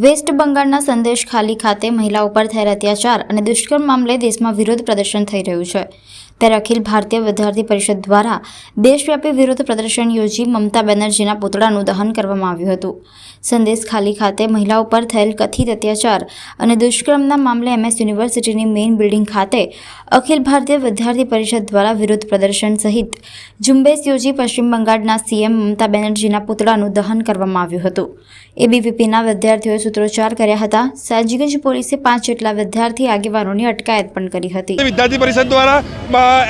Waste બંગાળના સંદેશ ખાલી ખાતે મહિલાઓ પર થયેલ અત્યાચાર અને દુષ્કર્મ મામલે દેશમાં વિરોધ પ્રદર્શન થઈ રહ્યું છે। ત્યારે અખિલ ભારતીય વિદ્યાર્થી પરિષદ દ્વારા દેશવ્યાપી વિરોધ પ્રદર્શન યોજી મમતા બેનર્જીના પુતળાનું દહન કરવામાં આવ્યું હતું। સંદેશ ખાલી ખાતે મહિલાઓ પર થયેલ કથિત અત્યાચાર અને દુષ્કર્મના મામલે MS યુનિવર્સિટીની મેઇન બિલ્ડિંગ ખાતે અખિલ ભારતીય વિદ્યાર્થી પરિષદ દ્વારા વિરોધ પ્રદર્શન સહિત ઝુંબેશ યોજી પશ્ચિમ બંગાળના CM મમતા બેનર્જીના પુતળાનું દહન કરવામાં આવ્યું હતું। ABVPના વિદ્યાર્થીઓએ સૂત્રોચ્ચાર કર્યા હતા। સાજગંજ પોલીસે 5 જેટલા વિદ્યાર્થી આગેવાનોની અટકાયત પણ કરી હતી। વિદ્યાર્થી પરિષદ દ્વારા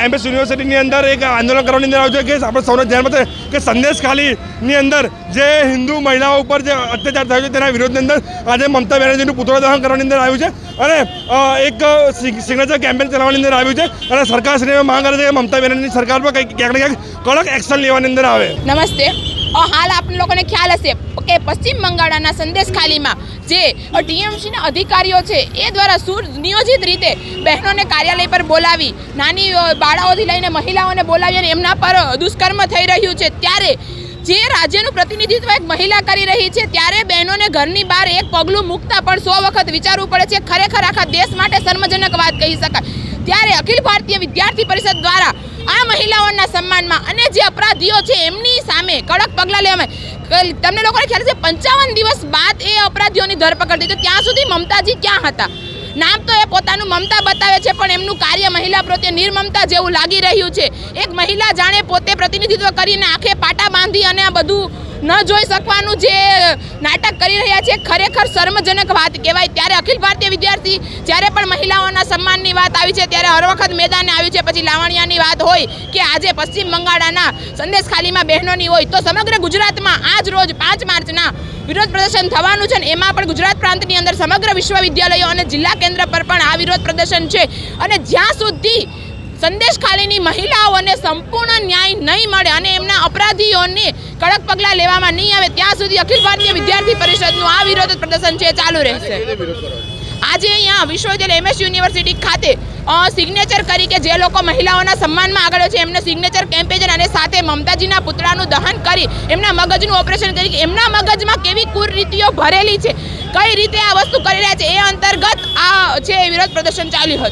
MS યુનિવર્સિટીની અંદર એક આંદોલન કરવાની અંદર આવ્યું છે કે આપણે સૌને ધ્યાનમાં છે કે સંદેશ ખાલીની અંદર જે હિન્દુ મહિલાઓ ઉપર જે અત્યાચાર થયો છે તેના વિરોધની અંદર આજે મમતા બેનર્જીનું પુતળા દહન કરવાની અંદર આવ્યું છે અને એક સિગ્નેચર કેમ્પેન ચલાવવાની અંદર આવ્યું છે અને સરકારશ્રીએ માંગ કરે છે કે મમતા બેનર્જીની સરકાર પર ક્યાંક ને ક્યાંક કડક એક્શન લેવાની અંદર આવે। નમસ્તે। હાલ આપણે લોકોને ખ્યાલ હશે કે પશ્ચિમ બંગાળના સંદેશ ખાલીમાં જે TMCના અધિકારીઓ છે એ દ્વારા સુનિયોજિત રીતે બહેનોને કાર્યાલય પર બોલાવી નાની બાળાઓથી લઈને મહિલાઓને બોલાવી અને એમના પર દુષ્કર્મ થઈ રહ્યું છે। ત્યારે જે રાજ્યનું પ્રતિનિધિત્વ એક મહિલા કરી રહી છે ત્યારે બહેનોને ઘરની બહાર એક પગલું મૂકતા પણ 100 વખત વિચારવું પડે છે। ખરેખર આખા દેશ માટે શર્મજનક વાત કહી શકાય। ત્યારે અખિલ ભારતીય વિદ્યાર્થી પરિષદ દ્વારા આ મહિલાઓના સન્માનમાં અને જે અપરાધીઓ છે એમની સામે કડક પગલાં લેવામાં। તમને લોકોને ખ્યાલ છે 55 દિવસ બાદ એ અપરાધીઓની ધરપકડ થઈ, તો ત્યાં સુધી મમતાજી ક્યાં હતા? નામ તો એ પોતાનું મમતા બતાવે છે પણ એમનું કાર્ય મહિલા પ્રત્યે નિર્મમતા જેવું લાગી રહ્યું છે। એક મહિલા જાણે પોતે પ્રતિનિધિત્વ કરીને આંખે પાટા બાંધી અને આ બધું ન જોઈ શકવાનું જે નાટક કરી રહ્યા છે ખરેખર શર્મજનક વાત કહેવાય। ત્યારે અખિલ ભારતીય વિદ્યાર્થી જ્યારે પણ મહિલાઓના સન્માનની વાત આવી છે ત્યારે હર વખત મેદાને આવ્યું છે। પછી લાવણિયાની વાત હોય કે આજે પશ્ચિમ બંગાળના સંદેશ ખાલીમાં બહેનોની હોય, તો સમગ્ર ગુજરાતમાં આજ રોજ 5 માર્ચના વિરોધ પ્રદર્શન થવાનું છે અને એમાં પણ ગુજરાત પ્રાંતની અંદર સમગ્ર વિશ્વવિદ્યાલયો અને જિલ્લા કેન્દ્ર પર પણ આ વિરોધ પ્રદર્શન છે। અને જ્યાં સુધી સંદેશ ખાલીની મહિલાઓને સંપૂર્ણ ન્યાય નહીં મળે અને એમના અપરાધીઓને કડક પગલાં લેવામાં નહીં આવે ત્યાં સુધી અખિલ ભારતીય વિદ્યાર્થી પરિષદનું આ વિરોધ પ્રદર્શન છે ચાલુ રહેશે। આજે અહીંયા વિશ્વવિદ્યાલય MS યુનિવર્સિટી ખાતે સિગ્નેચર કરી કે જે લોકો મહિલાઓના સન્માનમાં આગળ છે એમને સિગ્નેચર કેમ્પેન અને સાથે મમતાજીના પુતળાનું દહન કરી એમના મગજનું ઓપરેશન કરી કે એમના મગજમાં કેવી કુરીતિઓ ભરેલી છે, કઈ રીતે આ વસ્તુ કરી રહ્યા છે એ અંતર્ગત આ છે વિરોધ પ્રદર્શન ચાલ્યું હતું।